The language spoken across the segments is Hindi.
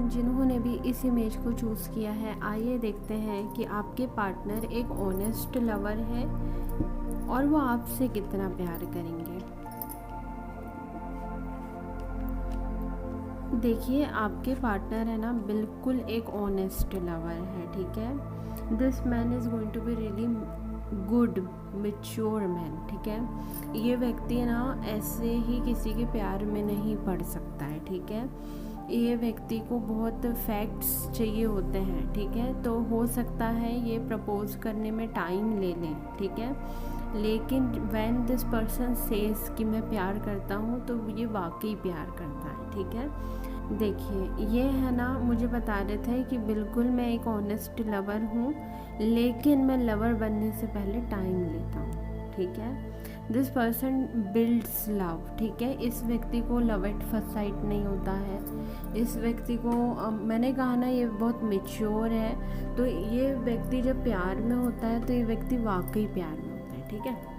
जिन्होंने भी इस इमेज को चूज़ किया है, आइए देखते हैं कि आपके पार्टनर एक ऑनेस्ट लवर है और वो आपसे कितना प्यार करेंगे। देखिए, आपके पार्टनर है ना, बिल्कुल एक ऑनेस्ट लवर है, ठीक है। This man is going to be really good mature man, ठीक है। ये व्यक्ति ना ऐसे ही किसी के प्यार में नहीं पड़ सकता है, ठीक है। ये व्यक्ति को बहुत फैक्ट्स चाहिए होते हैं, ठीक है। तो हो सकता है ये प्रपोज करने में टाइम ले लें, ठीक है, लेकिन व्हेन दिस पर्सन सेज कि मैं प्यार करता हूँ तो ये वाकई प्यार करता है, ठीक है। देखिए, ये है ना, मुझे बता रहे थे कि बिल्कुल मैं एक ऑनेस्ट लवर हूँ, लेकिन मैं लवर बनने से पहले टाइम लेता हूँ, ठीक है। दिस पर्सन बिल्ड्स लव, ठीक है। इस व्यक्ति को लव एट फर्स्ट साइट नहीं होता है। इस व्यक्ति को मैंने कहा ना, ये बहुत मैच्योर है। तो ये व्यक्ति जब प्यार में होता है तो ये व्यक्ति वाकई प्यार में होता है, ठीक है।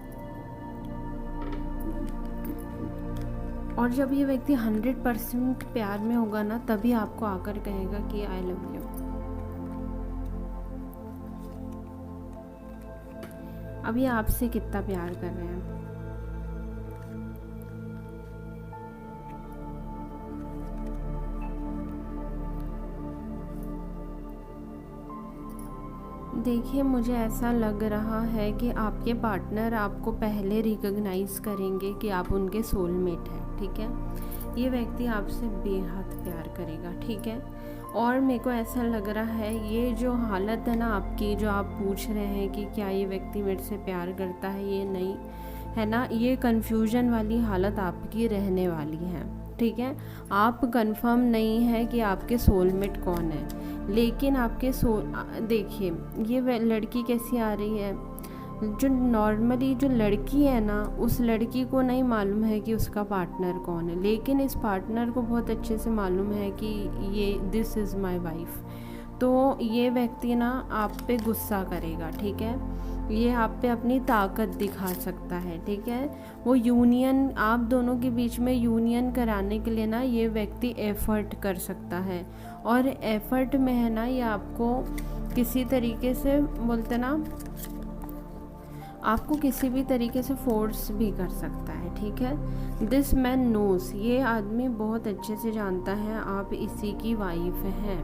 और जब ये व्यक्ति 100% प्यार में होगा ना, तभी आपको आकर कहेगा कि आई लव यू। अब ये आपसे कितना प्यार कर रहे हैं। देखिए, मुझे ऐसा लग रहा है कि आपके पार्टनर आपको पहले रिकॉग्नाइज करेंगे कि आप उनके सोलमेट हैं, ठीक है। ये व्यक्ति आपसे बेहद प्यार करेगा, ठीक है। और मेरे को ऐसा लग रहा है, ये जो हालत है ना आपकी, जो आप पूछ रहे हैं कि क्या ये व्यक्ति मेरे से प्यार करता है, ये नहीं है ना, ये कन्फ्यूजन वाली हालत आपकी रहने वाली है, ठीक है। आप कंफर्म नहीं है कि आपके सोलमेट कौन है, लेकिन आपके देखिए, ये लड़की कैसी आ रही है, जो नॉर्मली जो लड़की है ना, उस लड़की को नहीं मालूम है कि उसका पार्टनर कौन है, लेकिन इस पार्टनर को बहुत अच्छे से मालूम है कि ये दिस इज़ माय वाइफ। तो ये व्यक्ति ना आप पे गुस्सा करेगा, ठीक है। ये आप पे अपनी ताकत दिखा सकता है, ठीक है। वो यूनियन, आप दोनों के बीच में यूनियन कराने के लिए ना ये व्यक्ति एफर्ट कर सकता है, और एफर्ट में है ना, ये आपको किसी तरीके से बोलते ना, आपको किसी भी तरीके से फोर्स भी कर सकता है, ठीक है। दिस मैन नोस, ये आदमी बहुत अच्छे से जानता है आप इसी की वाइफ हैं,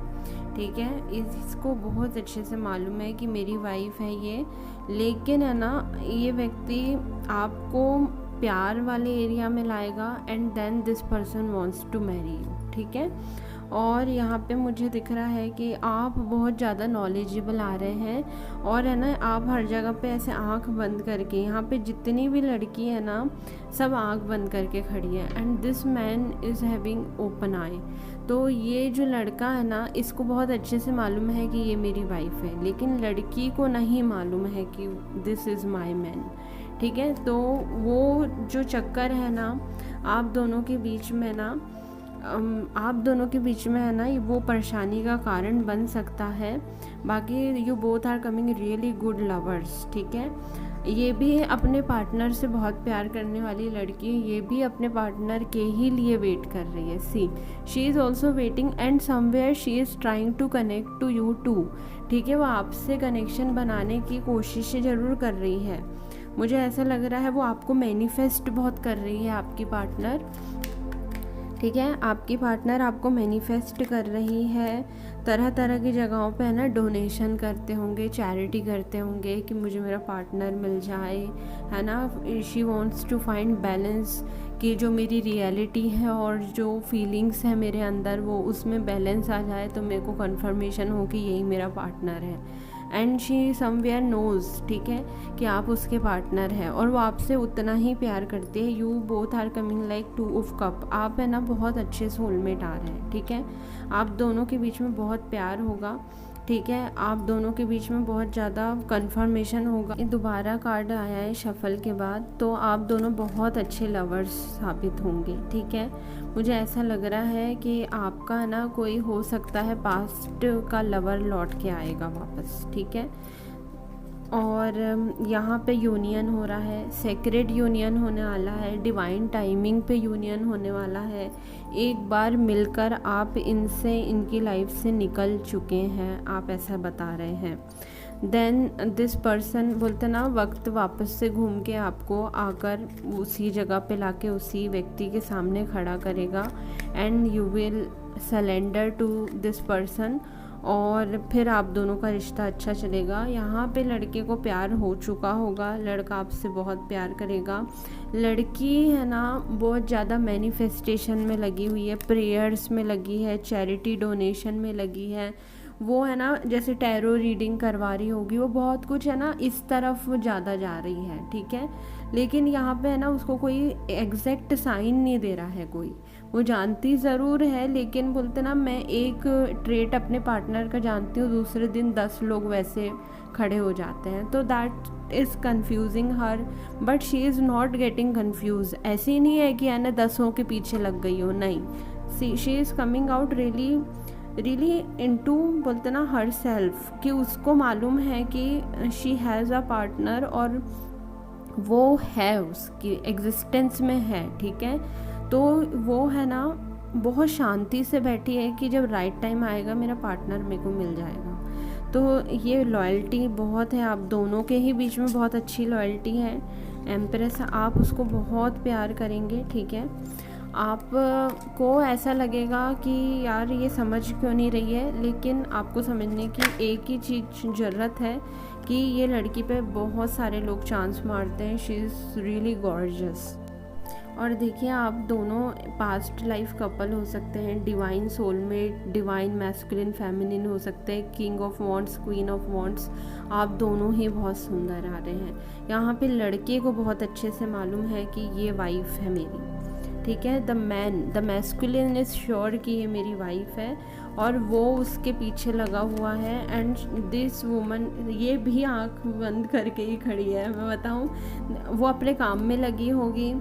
ठीक है। इसको बहुत अच्छे से मालूम है कि मेरी वाइफ है ये, लेकिन है ना, ये व्यक्ति आपको प्यार वाले एरिया में लाएगा and then this person wants to marry you, ठीक है। और यहाँ पे मुझे दिख रहा है कि आप बहुत ज़्यादा नॉलेजेबल आ रहे हैं, और है ना, आप हर जगह पे ऐसे आंख बंद करके, यहाँ पे जितनी भी लड़की है ना, सब आंख बंद करके खड़ी है, and this man is having open eye. तो ये जो लड़का है ना, इसको बहुत अच्छे से मालूम है कि ये मेरी वाइफ है, लेकिन लड़की को नहीं मालूम है कि दिस इज़ माई मैन, ठीक है। तो वो जो चक्कर है ना आप दोनों के बीच में ना, आप दोनों के बीच में है ना, वो परेशानी का कारण बन सकता है। बाकी you both are coming really good lovers, ठीक है। ये भी अपने पार्टनर से बहुत प्यार करने वाली लड़की, ये भी अपने पार्टनर के ही लिए वेट कर रही है। See, she is also waiting and somewhere she is trying to connect to you too, ठीक है। वो आपसे कनेक्शन बनाने की कोशिशें ज़रूर कर रही है। मुझे ऐसा लग रहा है वो आपको मैनिफेस्ट बहुत कर रही है, आपकी पार्टनर, ठीक है। आपकी पार्टनर आपको मैनिफेस्ट कर रही है, तरह तरह की जगहों पे है ना, डोनेशन करते होंगे, चैरिटी करते होंगे कि मुझे मेरा पार्टनर मिल जाए, है ना। She wants to find balance, कि जो मेरी रियलिटी है और जो फीलिंग्स है मेरे अंदर, वो उसमें बैलेंस आ जाए, तो मेरे को कन्फर्मेशन हो कि यही मेरा पार्टनर है। एंड शी समवेयर नोज़, ठीक है, कि आप उसके पार्टनर हैं, और वो आपसे उतना ही प्यार करती है। You both are coming like two of cup, आप है ना बहुत अच्छे सोलमेट आ रहे हैं, ठीक है। आप दोनों के बीच में बहुत प्यार होगा, ठीक है। आप दोनों के बीच में बहुत ज़्यादा कन्फर्मेशन होगा। दोबारा कार्ड आया है शफल के बाद, तो आप दोनों बहुत अच्छे लवर्स साबित होंगे, ठीक है। मुझे ऐसा लग रहा है कि आपका ना कोई हो सकता है पास्ट का लवर लौट के आएगा वापस, ठीक है। और यहाँ पे यूनियन हो रहा है, सेक्रेड यूनियन होने वाला है, डिवाइन टाइमिंग पे यूनियन होने वाला है। एक बार मिलकर आप इनसे, इनकी लाइफ से निकल चुके हैं, आप ऐसा बता रहे हैं। देन दिस पर्सन, बोलते ना, वक्त वापस से घूम के आपको आकर उसी जगह पे लाके उसी व्यक्ति के सामने खड़ा करेगा and you will surrender to this person, और फिर आप दोनों का रिश्ता अच्छा चलेगा। यहाँ पे लड़के को प्यार हो चुका होगा, लड़का आपसे बहुत प्यार करेगा। लड़की है ना बहुत ज़्यादा मैनिफेस्टेशन में लगी हुई है, प्रेयर्स में लगी है, चैरिटी डोनेशन में लगी है। वो है ना जैसे टैरो रीडिंग करवा रही होगी, वो बहुत कुछ है ना इस तरफ ज़्यादा जा रही है, ठीक है। लेकिन यहाँ पे है ना उसको कोई एग्जैक्ट साइन नहीं दे रहा है कोई, वो जानती ज़रूर है, लेकिन बोलते ना, मैं एक ट्रेट अपने पार्टनर का जानती हूँ, दूसरे दिन 10 लोग वैसे खड़े हो जाते हैं, तो that is confusing her, but she is not getting confuse. ऐसी नहीं है कि है ना 10 के पीछे लग गई हो, नहीं, she is coming out really into, बोलते ना, हर सेल्फ, कि उसको मालूम है कि शी हैज़ अ पार्टनर और वो है, उसकी एग्जिस्टेंस में है, ठीक है। तो वो है ना बहुत शांति से बैठी है कि जब राइट टाइम आएगा मेरा पार्टनर मेरे को मिल जाएगा। तो ये लॉयल्टी बहुत है, आप दोनों के ही बीच में बहुत अच्छी लॉयल्टी है। एम्प्रेस, आप उसको बहुत प्यार करेंगे, ठीक है। आपको ऐसा लगेगा कि यार ये समझ क्यों नहीं रही है, लेकिन आपको समझने की एक ही चीज़ ज़रूरत है कि ये लड़की पे बहुत सारे लोग चांस मारते हैं, शी इज़ रियली गॉर्जियस। और देखिए, आप दोनों पास्ट लाइफ कपल हो सकते हैं, divine soulmate, divine masculine feminine हो सकते हैं, king of wants, queen of wants, आप दोनों ही बहुत सुंदर आ रहे हैं। यहाँ पे लड़के को बहुत अच्छे से मालूम है कि ये वाइफ है मेरी, ठीक है। द मैस्कुलिन इज़ श्योर कि ये मेरी वाइफ है और वो उसके पीछे लगा हुआ है। एंड दिस वुमन, ये भी आंख बंद करके ही खड़ी है, मैं बताऊँ, वो अपने काम में लगी होगी,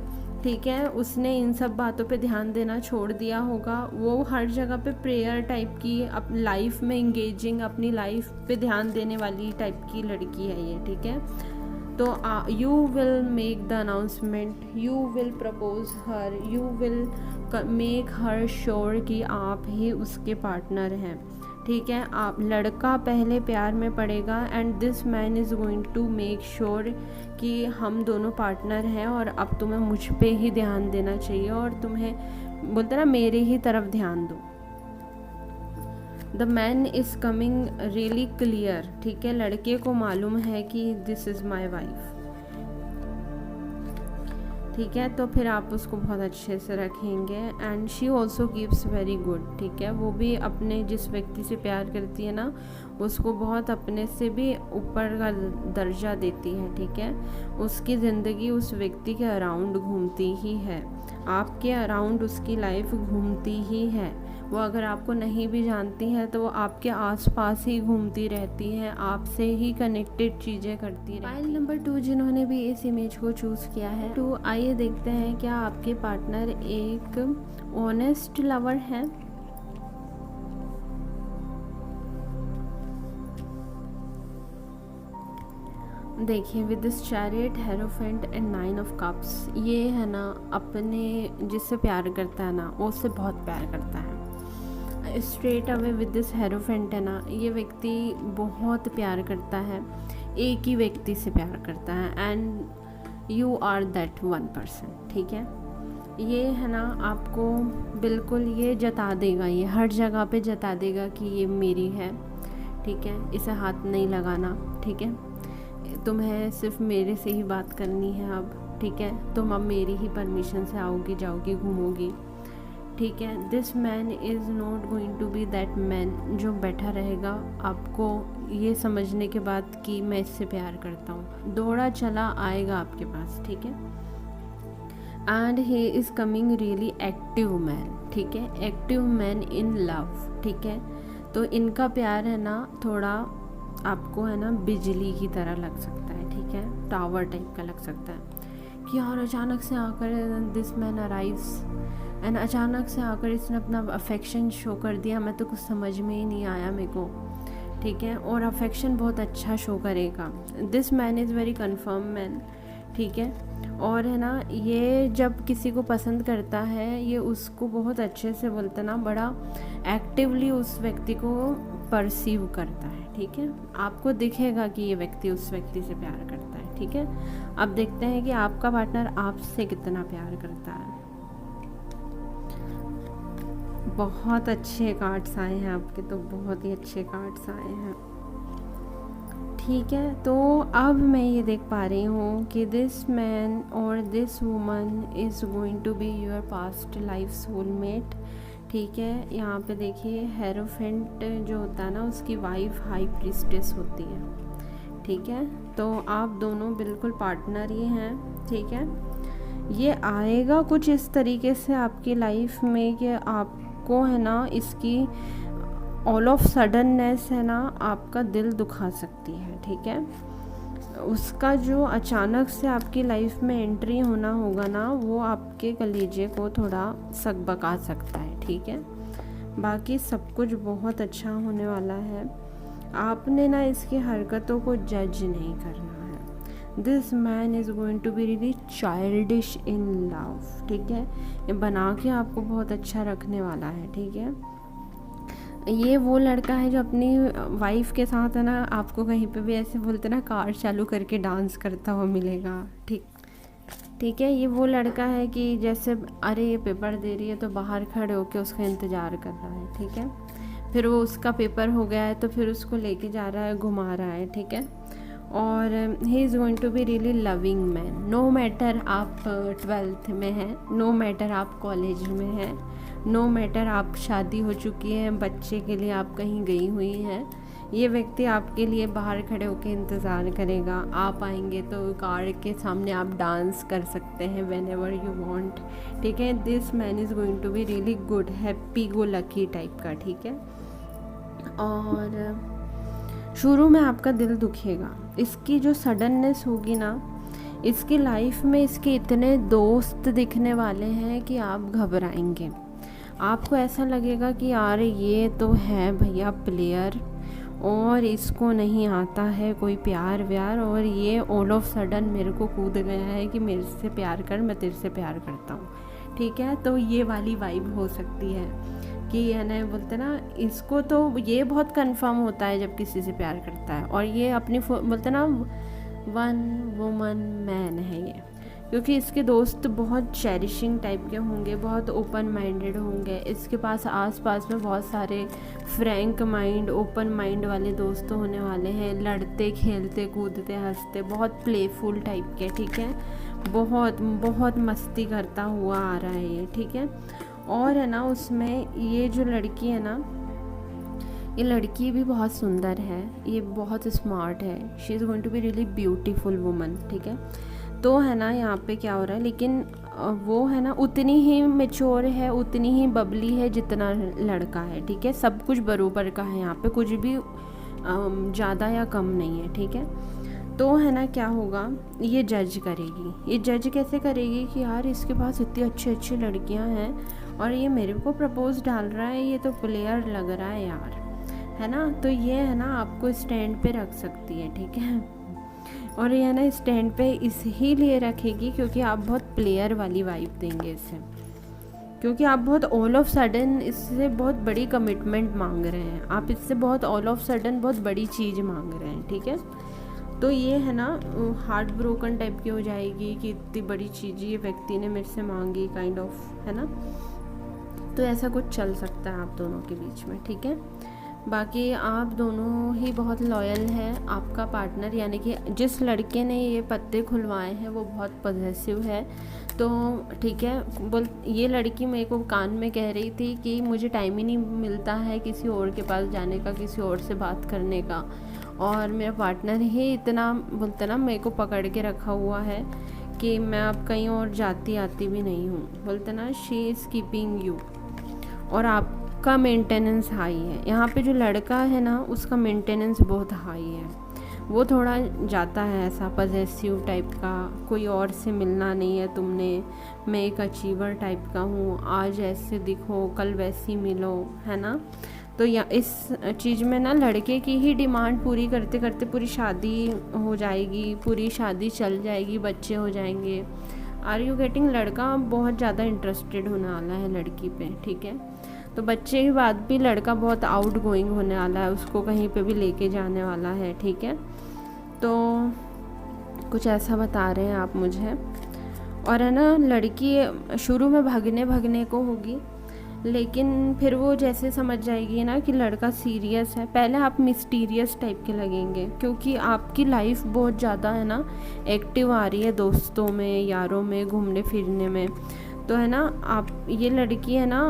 ठीक है। उसने इन सब बातों पे ध्यान देना छोड़ दिया होगा, वो हर जगह पे प्रेयर टाइप की, अपनी लाइफ में इंगेजिंग, अपनी लाइफ पे ध्यान देने वाली टाइप की लड़की है ये, ठीक है। तो you will make the announcement, you will propose her, you will make her sure कि आप ही उसके पार्टनर हैं, ठीक है। आप, लड़का पहले प्यार में पड़ेगा and this man is going to make sure कि हम दोनों पार्टनर हैं और अब तुम्हें मुझ पे ही ध्यान देना चाहिए और तुम्हें, बोलते ना, मेरे ही तरफ ध्यान दो। The man is coming really clear, ठीक है। लड़के को मालूम है कि दिस इज़ माई वाइफ, ठीक है। तो फिर आप उसको बहुत अच्छे से रखेंगे and she also keeps very good, ठीक है। वो भी अपने जिस व्यक्ति से प्यार करती है ना, उसको बहुत अपने से भी ऊपर का दर्जा देती है, ठीक है। उसकी ज़िंदगी उस व्यक्ति के अराउंड घूमती ही है, आपके अराउंड उसकी लाइफ घूमती ही है। वो अगर आपको नहीं भी जानती हैं तो वो आपके आसपास ही घूमती रहती हैं, आपसे ही कनेक्टेड चीज़ें करती रहती हैं। फाइल नंबर 2 जिन्होंने भी इस इमेज को चूज़ किया है, तो आइए देखते हैं क्या आपके पार्टनर एक ऑनेस्ट लवर है। देखिए, with this chariot, hierophant and 9 of cups, ये है ना अपने जिससे प्यार करता है ना, वो उससे बहुत प्यार करता है। Straight away with this hierophant है ना, ये व्यक्ति बहुत प्यार करता है, एक ही व्यक्ति से प्यार करता है and you are that one person, ठीक है। ये है ना आपको बिल्कुल ये जता देगा, ये हर जगह पे जता देगा कि ये मेरी है, ठीक है। इसे हाथ नहीं लगाना, ठीक है। तुम्हें सिर्फ मेरे से ही बात करनी है अब, ठीक है। तुम अब मेरी ही परमिशन से आओगी, जाओगी, घूमोगी, ठीक है। This man is not going to be that man जो बैठा रहेगा आपको ये समझने के बाद कि मैं इससे प्यार करता हूँ, दौड़ा चला आएगा आपके पास, ठीक है। And he is coming really active man, ठीक है, एक्टिव मैन इन लव, ठीक है। तो इनका प्यार है ना थोड़ा आपको है ना बिजली की तरह लग सकता है, ठीक है, टावर टाइप का लग सकता है कि और अचानक से आकर दिस मैन अराइव्स एंड अचानक से आकर इसने अपना अफेक्शन शो कर दिया, मैं तो कुछ समझ में ही नहीं आया मेरे को, ठीक है, और अफेक्शन बहुत अच्छा शो करेगा। This man is very confirm man, ठीक है। और है ना, ये जब किसी को पसंद करता है, ये उसको बहुत अच्छे से बोलते ना, बड़ा एक्टिवली उस व्यक्ति को परसीव करता है, ठीक है। आपको दिखेगा कि ये व्यक्ति उस व्यक्ति से प्यार करता है, ठीक है। अब देखते हैं कि आपका पार्टनर आपसे कितना प्यार करता है। बहुत अच्छे कार्ड्स आए हैं आपके, तो बहुत ही अच्छे कार्ड्स आए हैं, ठीक है। तो अब मैं ये देख पा रही हूँ कि दिस मैन और this woman is going to be your past life soulmate, ठीक है। यहाँ पे देखिए, हेरोफेंट जो होता है ना, उसकी वाइफ हाई प्रीस्टेस होती है, ठीक है। तो आप दोनों बिल्कुल पार्टनर ही हैं, ठीक है। ये आएगा कुछ इस तरीके से आपकी लाइफ में कि आपको है ना, इसकी ऑल ऑफ सडननेस है ना, आपका दिल दुखा सकती है, ठीक है। उसका जो अचानक से आपकी लाइफ में एंट्री होना होगा ना, वो आपके कलेजे को थोड़ा सकबका सकता है, ठीक है। बाकी सब कुछ बहुत अच्छा होने वाला है। आपने ना इसकी हरकतों को जज नहीं करना है। This man is going to be really childish in love, ठीक है। ये बना के आपको बहुत अच्छा रखने वाला है, ठीक है। ये वो लड़का है जो अपनी वाइफ के साथ है ना, आपको कहीं पे भी ऐसे बोलते ना, कार चालू करके डांस करता हुआ मिलेगा, ठीक है। ये वो लड़का है कि जैसे अरे ये पेपर दे रही है तो बाहर खड़े होके उसका इंतज़ार कर रहा है, ठीक है। फिर वो उसका पेपर हो गया है तो फिर उसको लेके जा रहा है, घुमा रहा है, ठीक है। और he is going to be really loving man. No matter आप 12th में हैं, नो मैटर आप कॉलेज में हैं, नो मैटर आप शादी हो चुकी है, बच्चे के लिए आप कहीं गई हुई हैं, ये व्यक्ति आपके लिए बाहर खड़े होकर इंतज़ार करेगा। आप आएंगे तो कार के सामने आप डांस कर सकते हैं व्हेन एवर यू वांट, ठीक है। This man is going to be really good, happy go lucky type का, ठीक है। और शुरू में आपका दिल दुखेगा, इसकी जो सडननेस होगी ना, इसकी लाइफ में इसके इतने दोस्त दिखने वाले हैं कि आप घबराएंगे। आपको ऐसा लगेगा कि यार ये तो है भैया प्लेयर, और इसको नहीं आता है कोई प्यार व्यार, और ये ऑल ऑफ सडन मेरे को कूद गया है कि मेरे से प्यार कर, मैं तेरे से प्यार करता हूँ, ठीक है। तो ये वाली वाइब हो सकती है कि है ना, बोलते ना, इसको तो ये बहुत कंफर्म होता है जब किसी से प्यार करता है। और ये अपनी बोलते ना, वन वुमन मैन है ये, क्योंकि इसके दोस्त बहुत चेरिशिंग टाइप के होंगे, बहुत ओपन माइंडेड होंगे। इसके पास आसपास में बहुत सारे फ्रैंक माइंड, ओपन माइंड वाले दोस्त होने वाले हैं, लड़ते खेलते कूदते हंसते, बहुत प्लेफुल टाइप के, ठीक है। बहुत बहुत मस्ती करता हुआ आ रहा है ये, ठीक है। और है ना, उसमें ये जो लड़की है ना, ये लड़की भी बहुत सुंदर है, ये बहुत स्मार्ट है, she is going to be really beautiful woman, ठीक है। तो है ना, यहाँ पे क्या हो रहा है, लेकिन वो है ना उतनी ही मैच्योर है, उतनी ही बबली है जितना लड़का है, ठीक है। सब कुछ बराबर का है यहाँ पे, कुछ भी ज़्यादा या कम नहीं है, ठीक है। तो है ना, क्या होगा, ये जज करेगी। ये जज कैसे करेगी कि यार इसके पास इतनी अच्छी अच्छी लड़कियां हैं और ये मेरे को प्रपोज डाल रहा है, ये तो प्लेयर लग रहा है यार, है ना। तो ये है ना, आपको स्टैंड पे रख सकती है, ठीक है। और ये है ना, स्टैंड पे इसीलिए रखेगी क्योंकि आप बहुत प्लेयर वाली वाइब देंगे इसे, क्योंकि आप बहुत ऑल ऑफ सडन इससे बहुत बड़ी कमिटमेंट मांग रहे हैं, आप इससे बहुत ऑल ऑफ सडन बहुत बड़ी चीज़ मांग रहे हैं, ठीक है। तो ये है ना, हार्ट ब्रोकन टाइप की हो जाएगी कि इतनी बड़ी चीज़ ये व्यक्ति ने मेरे से मांगी, काइंड ऑफ, है ना। तो ऐसा कुछ चल सकता है आप दोनों के बीच में, ठीक है। बाकी आप दोनों ही बहुत लॉयल हैं। आपका पार्टनर यानी कि जिस लड़के ने ये पत्ते खुलवाए हैं वो बहुत पॉजेसिव है, तो ठीक है। ये लड़की मेरे को कान में कह रही थी कि मुझे टाइम ही नहीं मिलता है किसी और के पास जाने का, किसी और से बात करने का, और मेरा पार्टनर ही इतना बोलते ना मेरे को पकड़ के रखा हुआ है कि मैं अब कहीं और जाती आती भी नहीं हूँ, बोलते ना, शी इज़ कीपिंग यू। और आपका मेंटेनेंस हाई है, यहाँ पे जो लड़का है ना उसका मेंटेनेंस बहुत हाई है, वो थोड़ा जाता है ऐसा पॉजेसिव टाइप का, कोई और से मिलना नहीं है तुमने, मैं एक अचीवर टाइप का हूँ, आज ऐसे दिखो कल वैसी मिलो, है ना। तो या इस चीज़ में ना लड़के की ही डिमांड पूरी करते करते पूरी शादी हो जाएगी, पूरी शादी चल जाएगी, बच्चे हो जाएंगे। Are you getting? लड़का बहुत ज़्यादा इंटरेस्टेड होने वाला है लड़की पे, ठीक है। तो बच्चे के बाद भी लड़का बहुत आउट गोइंग होने वाला है, उसको कहीं पे भी लेके जाने वाला है, ठीक है। तो कुछ ऐसा बता रहे हैं आप मुझे। और है ना, लड़की शुरू में भगने को होगी, लेकिन फिर वो जैसे समझ जाएगी ना कि लड़का सीरियस है, पहले आप मिस्टीरियस टाइप के लगेंगे, क्योंकि आपकी लाइफ बहुत ज़्यादा है ना एक्टिव आ रही है, दोस्तों में, यारों में, घूमने फिरने में। तो है ना, आप ये लड़की है ना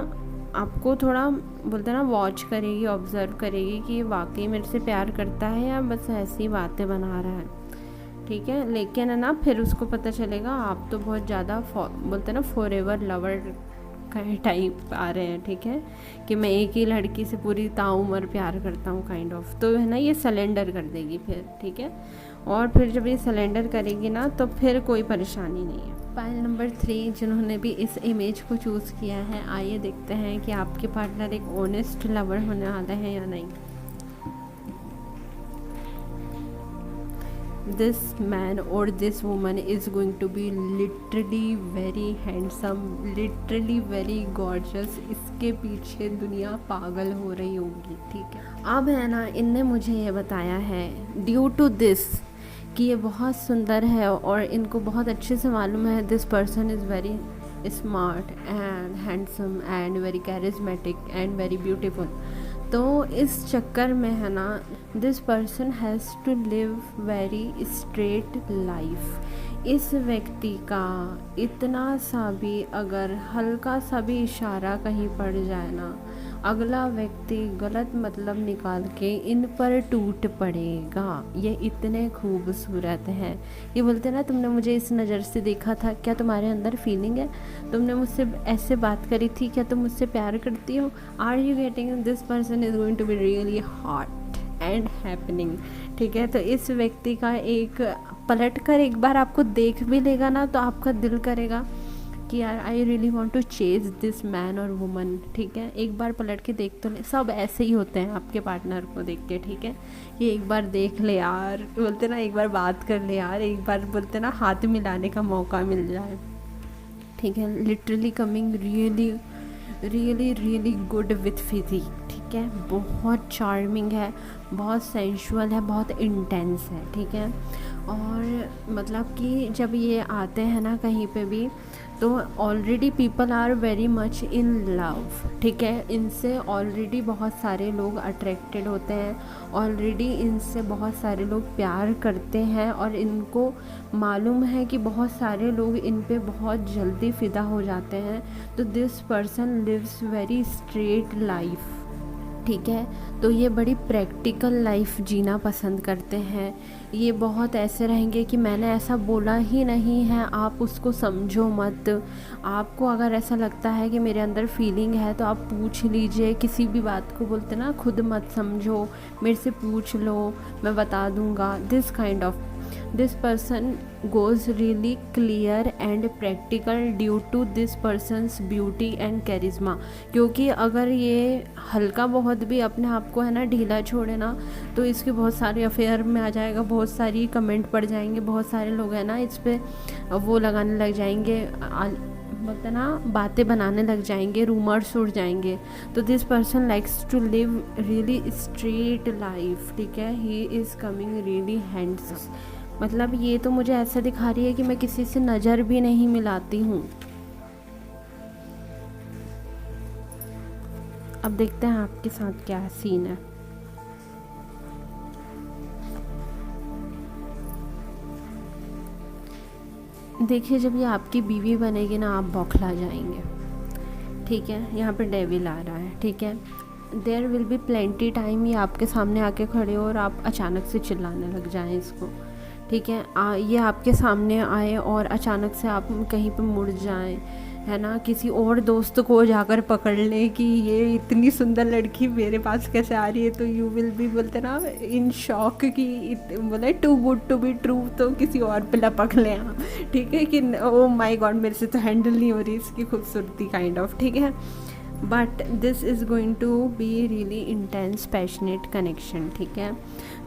आपको थोड़ा बोलते हैं ना वॉच करेगी, ऑब्ज़र्व करेगी कि ये वाकई मेरे से प्यार करता है या बस ऐसी बातें बना रहा है, ठीक है। लेकिन है ना फिर उसको पता चलेगा आप तो बहुत ज़्यादा बोलते हैं ना फॉरएवर लवर का टाइप आ रहे हैं, ठीक है, कि मैं एक ही लड़की से पूरी ताउम्र प्यार करता हूँ काइंड ऑफ। तो है ना ये सरेंडर कर देगी फिर, ठीक है। और फिर जब ये सरेंडर करेगी ना तो फिर कोई परेशानी नहीं है। पाइल नंबर 3 जिन्होंने भी इस इमेज को चूज़ किया है, आइए देखते हैं कि आपके पार्टनर एक ऑनेस्ट लवर होने वाला है या नहीं। This man or this woman is going to be literally very handsome, literally very gorgeous। इसके पीछे दुनिया पागल हो रही होगी, ठीक है। अब है ना, इनने मुझे ये बताया है ड्यू टू दिस कि ये बहुत सुंदर है और इनको बहुत अच्छे से मालूम है this person is very smart and handsome and very charismatic and very beautiful. तो इस चक्कर में है ना this person has to live very straight life. इस व्यक्ति का इतना सा भी अगर हल्का सा भी इशारा कहीं पड़ जाए ना, अगला व्यक्ति गलत मतलब निकाल के इन पर टूट पड़ेगा। ये इतने खूबसूरत हैं। ये बोलते हैं ना तुमने मुझे इस नज़र से देखा था, क्या तुम्हारे अंदर फीलिंग है? तुमने मुझसे ऐसे बात करी थी, क्या तुम मुझसे प्यार करती हो? Are you getting? This person is going to be really hot and happening, ठीक है। तो इस व्यक्ति का एक पलट कर एक बार आपको देख भी लेगा ना तो आपका दिल करेगा कि यार I really want to chase this man और वुमन, ठीक है। एक बार पलट के देख तो ले, सब ऐसे ही होते हैं आपके पार्टनर को देख के, ठीक है। कि एक बार देख ले यार, बोलते ना एक बार बात कर ले यार, एक बार बोलते ना हाथ मिलाने का मौका मिल जाए, ठीक है। Literally coming really really really good with physique, ठीक है। बहुत चार्मिंग है, बहुत सेंशुअल है, बहुत इंटेंस है, ठीक है। और मतलब कि जब ये आते हैं ना कहीं पे भी तो already people are very much in love, ठीक है। इनसे ऑलरेडी बहुत सारे लोग अट्रैक्टेड होते हैं, ऑलरेडी इनसे बहुत सारे लोग प्यार करते हैं और इनको मालूम है कि बहुत सारे लोग इन पे बहुत जल्दी फ़िदा हो जाते हैं। तो this person lives very straight life, ठीक है। तो ये बड़ी प्रैक्टिकल लाइफ जीना पसंद करते हैं। ये बहुत ऐसे रहेंगे कि मैंने ऐसा बोला ही नहीं है, आप उसको समझो मत। आपको अगर ऐसा लगता है कि मेरे अंदर फीलिंग है तो आप पूछ लीजिए, किसी भी बात को बोलते ना खुद मत समझो, मेरे से पूछ लो, मैं बता दूंगा। This kind of this person goes really clear and practical due to this person's beauty and charisma. क्योंकि अगर ये हल्का बहुत भी अपने आप को है ना ढीला छोड़े ना तो इसके बहुत सारे अफेयर में आ जाएगा, बहुत सारी कमेंट पड़ जाएंगे, बहुत सारे लोग हैं ना इस पर वो लगाने लग जाएंगे, मतलब ना बातें बनाने लग जाएंगे, रूमर्स उड़ जाएंगे। तो this person likes to live really straight life, ठीक है। He is coming really handsome. मतलब ये तो मुझे ऐसा दिखा रही है कि मैं किसी से नज़र भी नहीं मिलाती हूँ। अब देखते हैं आपके साथ क्या सीन है। देखिए जब ये आपकी बीवी बनेगी ना आप बौखला जाएंगे, ठीक है। यहाँ पे डेविल आ रहा है, ठीक है। There will be plenty time ये आपके सामने आके खड़े हो और आप अचानक से चिल्लाने लग जाएं इसको, ठीक है। ये आपके सामने आए और अचानक से आप कहीं पे मुड़ जाएं, है ना, किसी और दोस्त को जाकर पकड़ लें कि ये इतनी सुंदर लड़की मेरे पास कैसे आ रही है। तो यू विल बी बोलते ना इन शॉक कि बोले too good to be true, तो किसी और पे लपक लें आप, ठीक है। कि ओ माय गॉड मेरे से तो हैंडल नहीं हो रही इसकी खूबसूरती काइंड ऑफ, ठीक है। But this is going to be really intense passionate connection, ठीक है।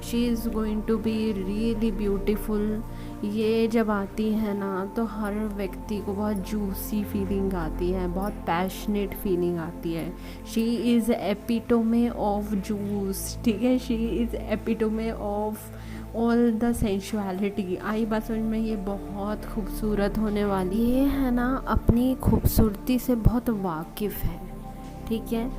She is going to be really beautiful. ये जब आती है ना तो हर व्यक्ति को बहुत जूसी फीलिंग आती है, बहुत पैशनेट फीलिंग आती है। She is epitome of juice, ठीक है। She is epitome of all the sensuality. आई बात समझ में? ये बहुत खूबसूरत होने वाली। ये है ना अपनी खूबसूरती से बहुत वाकिफ़ है, ठीक है।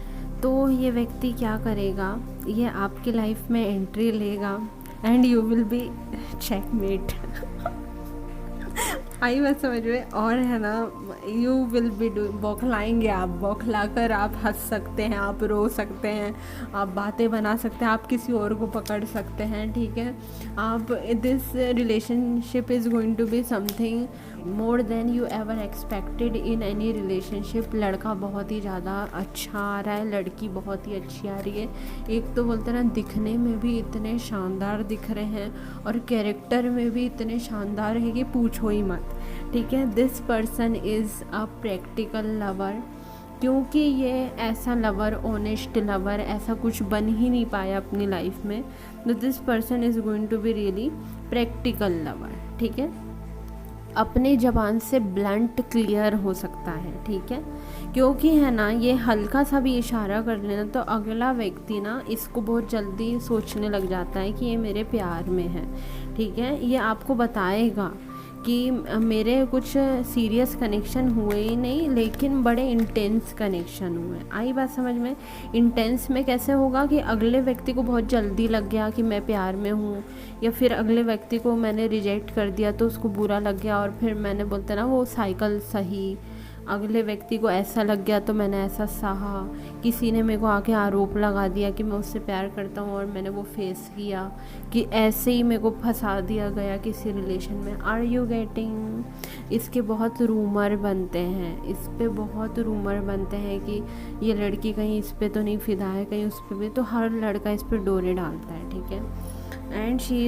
तो ये व्यक्ति क्या करेगा, ये आपकी लाइफ में एंट्री लेगा and you will be checkmate. आई बात समझ में? और है ना यू विल बी बौखलाएंगे आप, बौखलाकर आप हंस सकते हैं, आप रो सकते हैं, आप बातें बना सकते हैं, आप किसी और को पकड़ सकते हैं, ठीक है। आप this relationship is going to be something more than you ever expected in any relationship. लड़का बहुत ही ज़्यादा अच्छा आ रहा है, लड़की बहुत ही अच्छी आ रही है। एक तो बोलते ना दिखने में भी इतने शानदार दिख रहे हैं और कैरेक्टर में भी इतने शानदार है कि पूछो ही मत, ठीक है। This person is a practical lover, क्योंकि ये ऐसा लवर, ऑनेस्ट लवर ऐसा कुछ बन ही नहीं पाया अपनी लाइफ में। तो this person is going to be really practical lover, ठीक है। अपने ज़बान से ब्लंट क्लियर हो सकता है, ठीक है। क्योंकि है ना ये हल्का सा भी इशारा कर लेना तो अगला व्यक्ति ना इसको बहुत जल्दी सोचने लग जाता है कि ये मेरे प्यार में है, ठीक है। ये आपको बताएगा कि मेरे कुछ सीरियस कनेक्शन हुए ही नहीं लेकिन बड़े इंटेंस कनेक्शन हुए। आई बात समझ में? इंटेंस में कैसे होगा कि अगले व्यक्ति को बहुत जल्दी लग गया कि मैं प्यार में हूँ, या फिर अगले व्यक्ति को मैंने रिजेक्ट कर दिया तो उसको बुरा लग गया और फिर मैंने बोलते ना वो साइकिल सही, अगले व्यक्ति को ऐसा लग गया तो मैंने ऐसा सहा, किसी ने मेरे को आके आरोप लगा दिया कि मैं उससे प्यार करता हूँ और मैंने वो फेस किया, कि ऐसे ही मेरे को फंसा दिया गया किसी रिलेशन में। Are you getting? इसके बहुत रूमर बनते हैं, इस पे बहुत रूमर बनते हैं कि ये लड़की कहीं इस पे तो नहीं फिदा है, कहीं उस पे भी, तो हर लड़का इस पे डोरे डालता है, ठीक है। And she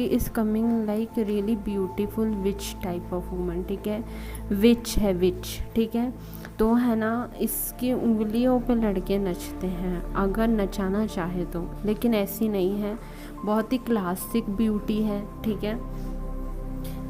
is coming like really beautiful which type of woman, ठीक है। विच है, विच, ठीक है। तो है ना इसकी उंगलियों पे लड़के नचते हैं अगर नचाना चाहे तो, लेकिन ऐसी नहीं है, बहुत ही क्लासिक ब्यूटी है, ठीक है।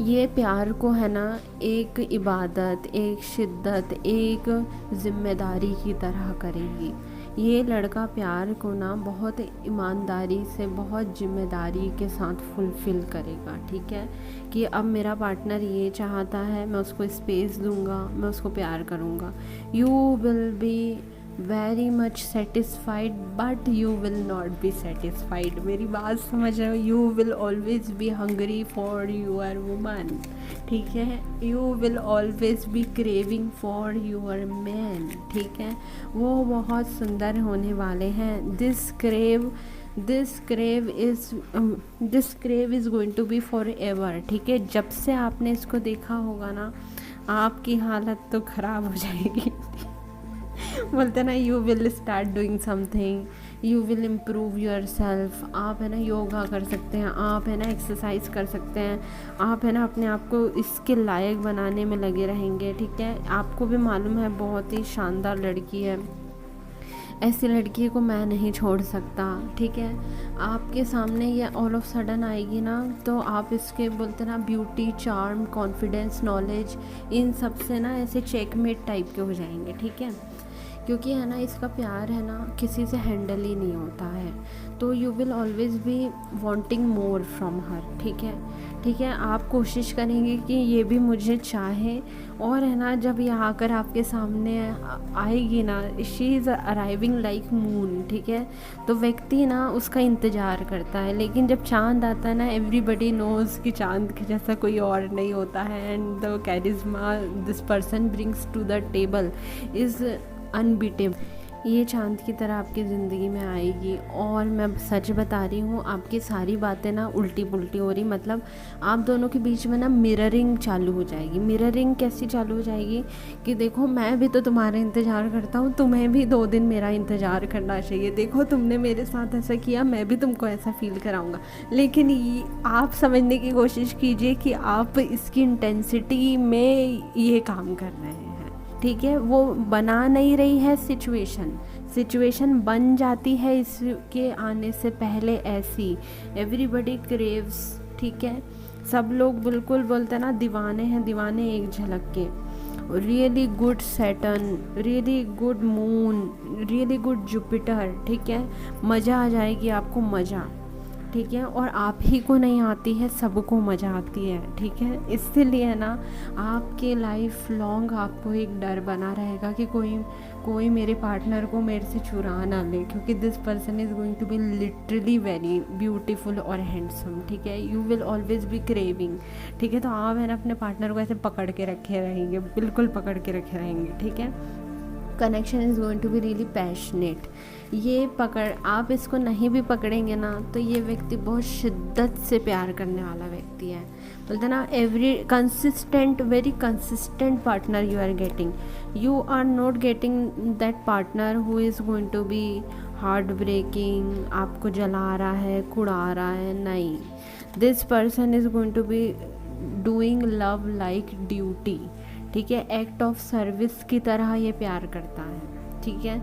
ये प्यार को है ना एक इबादत, एक शिद्दत, एक ज़िम्मेदारी की तरह करेगी। ये लड़का प्यार को ना बहुत ईमानदारी से, बहुत जिम्मेदारी के साथ फुलफ़िल करेगा, ठीक है। कि अब मेरा पार्टनर ये चाहता है, मैं उसको स्पेस दूंगा, मैं उसको प्यार करूँगा। You will be very much satisfied but you will not be satisfied. मेरी बात समझ रहे हो? You will always be hungry for your woman, ठीक है। You will always be craving for your man, ठीक है। वो बहुत सुंदर होने वाले हैं। This crave is going to be forever, ठीक है। जब से आपने इसको देखा होगा ना आपकी हालत तो ख़राब हो जाएगी। बोलते ना you will start doing something, you will improve your self. आप है ना योगा कर सकते हैं, आप है ना एक्सरसाइज कर सकते हैं, आप है ना अपने आप को इसके लायक बनाने में लगे रहेंगे, ठीक है। आपको भी मालूम है बहुत ही शानदार लड़की है, ऐसी लड़की को मैं नहीं छोड़ सकता, ठीक है। आपके सामने ये ऑल ऑफ सडन आएगी ना तो आप इसके बोलते ना ब्यूटी, चार्म, कॉन्फिडेंस, नॉलेज, इन सब से ना ऐसे चेकमेट टाइप के हो जाएंगे, ठीक है। क्योंकि है ना इसका प्यार है ना किसी से हैंडल ही नहीं होता है, तो you will always B wanting more from her, ठीक है, ठीक है। आप कोशिश करेंगे कि ये भी मुझे चाहे, और है ना जब ये आकर आपके सामने आएगी ना, she is arriving like moon, ठीक है। तो व्यक्ति ना उसका इंतज़ार करता है, लेकिन जब चांद आता है ना एवरीबडी नोज़ कि चांद के जैसा कोई और नहीं होता है। And the charisma this person brings to the table is unbeatable. ये चांद की तरह आपकी ज़िंदगी में आएगी। और मैं सच बता रही हूँ, आपकी सारी बातें ना उल्टी पुल्टी हो रही, मतलब आप दोनों के बीच में ना मिररिंग चालू हो जाएगी। मिररिंग कैसी चालू हो जाएगी कि देखो मैं भी तो तुम्हारा इंतज़ार करता हूँ, तुम्हें भी 2 दिन मेरा इंतज़ार करना चाहिए। देखो तुमने मेरे साथ ऐसा किया, मैं भी तुमको ऐसा फील कराऊँगा। लेकिन ये आप समझने की कोशिश कीजिए कि आप इसकी इंटेंसिटी में ये काम कर रहे हैं, ठीक है, वो बना नहीं रही है सिचुएशन बन जाती है इसके आने से पहले ऐसी। एवरीबडी क्रेव्स, ठीक है, सब लोग बिल्कुल बोलते हैं ना दीवाने हैं दीवाने एक झलक के। Really good Saturn, really good moon, really good Jupiter, ठीक है, मज़ा आ जाएगी आपको, मज़ा, ठीक है, और आप ही को नहीं आती है, सबको मज़ा आती है, ठीक है। इसीलिए ना आपके लाइफ लॉन्ग आपको एक डर बना रहेगा कि कोई मेरे पार्टनर को मेरे से चुरा ना ले, क्योंकि this person is going to be literally very beautiful और हैंडसम, ठीक है। You will always be craving, ठीक है। तो आप है ना अपने पार्टनर को ऐसे पकड़ के रखे रहेंगे, बिल्कुल पकड़ के रखे रहेंगे, ठीक है। Connection is going to be really passionate. ये आप इसको नहीं भी पकड़ेंगे ना तो ये व्यक्ति बहुत शिद्दत से प्यार करने वाला व्यक्ति है। बोलते ना very consistent partner you are getting. You are not getting that partner who is going to be heart breaking, आपको जला रहा है, कुड़ा रहा है, नहीं। This person is going to be doing love like duty, ठीक है, एक्ट ऑफ सर्विस की तरह ये प्यार करता है, ठीक है।